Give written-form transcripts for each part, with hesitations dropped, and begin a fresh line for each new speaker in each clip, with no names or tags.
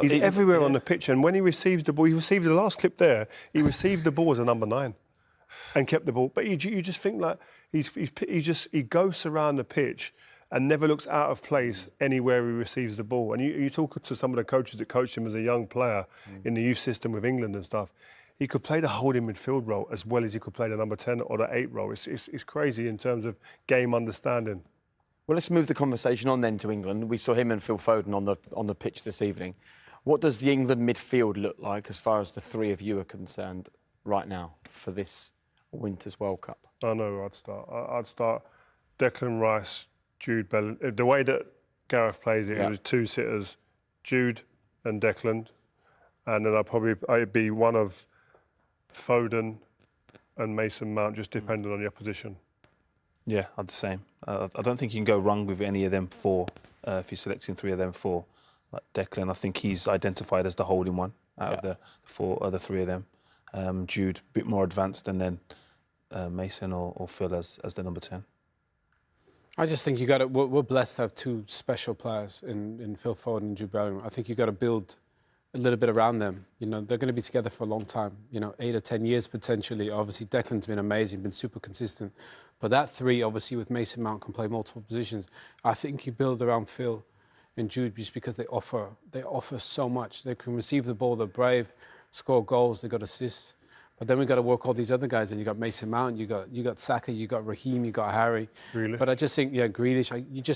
He's everywhere on the pitch, and when he receives the ball, he received the last clip there. He received the ball as a number 9, and kept the ball. But you just think like he goes around the pitch and never looks out of place anywhere he receives the ball. And you talk to some of the coaches that coached him as a young player in the youth system with England and stuff. He could play the holding midfield role as well as he could play the number 10 or the 8 role. It's crazy in terms of game understanding.
Well, let's move the conversation on then to England. We saw him and Phil Foden on the pitch this evening. What does the England midfield look like as far as the three of you are concerned right now for this Winter's World Cup?
I know where I'd start. I'd start Declan Rice, Jude Bellingham. The way that Gareth plays it, it was 2 sitters, Jude and Declan. And then I'd be one of Foden and Mason Mount, just depending on the opposition.
Yeah, I'm the same. I don't think you can go wrong with any of them 4 if you're selecting 3 of them 4. Like Declan, I think he's identified as the holding one out of the 4 other 3 of them. Jude, a bit more advanced, and then Mason or Phil as the number 10.
I just think we're blessed to have 2 special players in Phil Foden and Jude Bellingham. I think you got to build a little bit around them. You know, they're going to be together for a long time, 8 or 10 years potentially. Obviously, Declan's been amazing, been super consistent. But that 3, obviously, with Mason Mount, can play multiple positions. I think you build around Phil and Jude just because they offer so much. They can receive the ball, they're brave, score goals, they got assists. But then we've got to work all these other guys. And you got Mason Mount, you got Saka, you got Raheem, you got Harry.
Grealish.
But I just think, Grealish.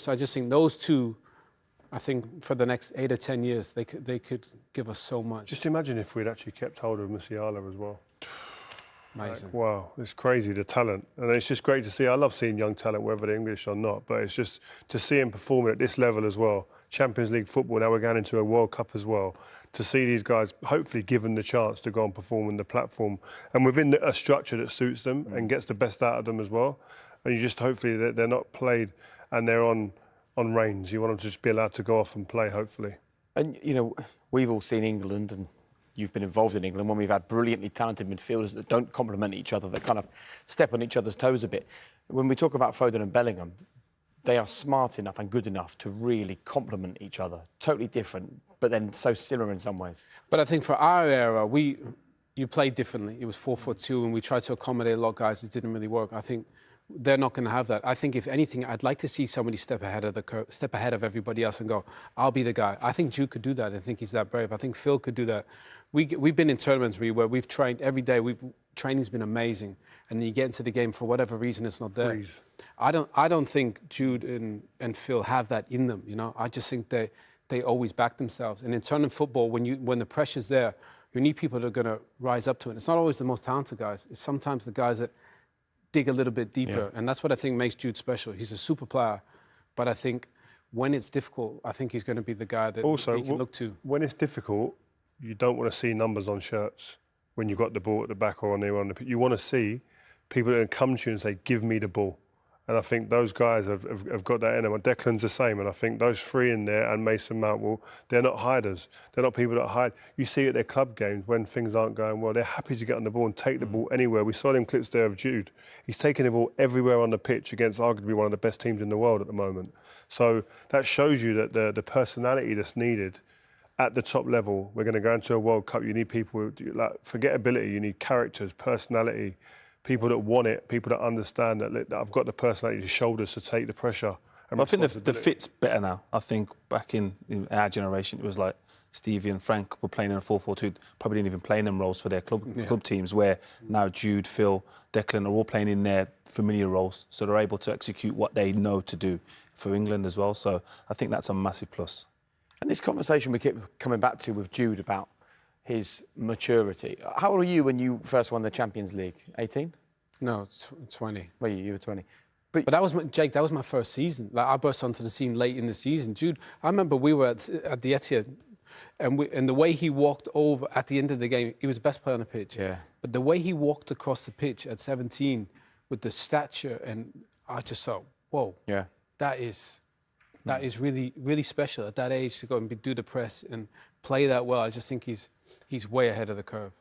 I just think those 2. I think for the next 8 or 10 years, they could give us so much.
Just imagine if we'd actually kept hold of Musiala as well.
Amazing.
Like, wow, it's crazy, the talent. And it's just great to see. I love seeing young talent, whether they're English or not, but it's just to see him performing at this level as well. Champions League football, now we're going into a World Cup as well. To see these guys hopefully given the chance to go and perform in the platform and within a structure that suits them and gets the best out of them as well. And you just hopefully they're not played and they're on reins. You want them to just be allowed to go off and play, hopefully.
And, we've all seen England, and you've been involved in England, when we've had brilliantly talented midfielders that don't complement each other, that kind of step on each other's toes a bit. When we talk about Foden and Bellingham, they are smart enough and good enough to really complement each other. Totally different, but then so similar in some ways.
But I think for our era, you played differently. It was 4-4-2, and we tried to accommodate a lot of guys. It didn't really work. I think they're not going to have that. I think, if anything, I'd like to see somebody step ahead of the curve, step ahead of everybody else and go, I'll be the guy. I think Jude could do that. I think he's that brave. I think Phil could do that. We've been in tournaments where we've trained every day. Training's been amazing. And then you get into the game, for whatever reason, it's not there.
Freeze.
I don't think Jude and Phil have that in them, I just think they always back themselves. And in tournament football, when the pressure's there, you need people that are going to rise up to it. It's not always the most talented guys. It's sometimes the guys that dig a little bit deeper. And that's what I think makes Jude special. He's a super player. But I think when it's difficult, I think he's going to be the guy that
also,
you can look to.
When it's difficult, you don't want to see numbers on shirts when you've got the ball at the back or on the pitch. You want to see people that come to you and say, give me the ball. And I think those guys have got that in them. And Declan's the same. And I think those 3 in there and Mason Mount, they're not hiders. They're not people that hide. You see at their club games when things aren't going well, they're happy to get on the ball and take the ball anywhere. We saw them clips there of Jude. He's taking the ball everywhere on the pitch against arguably one of the best teams in the world at the moment. So that shows you that the personality that's needed at the top level, we're going to go into a World Cup. You need people, forget ability, you need characters, personality, people that want it, people that understand that I've got the personality, the shoulders to take the pressure.
I think the fit's better now. I think back in our generation, it was like Stevie and Frank were playing in a 4-4-2, probably didn't even play in them roles for their club teams, where now Jude, Phil, Declan are all playing in their familiar roles, so they're able to execute what they know to do for England as well. So I think that's a massive plus.
And this conversation we keep coming back to with Jude about his maturity. How old were you when you first won the Champions League? 18?
No, 20.
Well, you were 20.
But that was Jake. That was my first season. Like, I burst onto the scene late in the season. Jude, I remember we were at the Etihad, and the way he walked over at the end of the game, he was the best player on the pitch.
Yeah.
But the way he walked across the pitch at 17 with the stature, and I just thought, whoa.
Yeah.
That is really, really special at that age to go and do the press and play that well. I just think he's way ahead of the curve.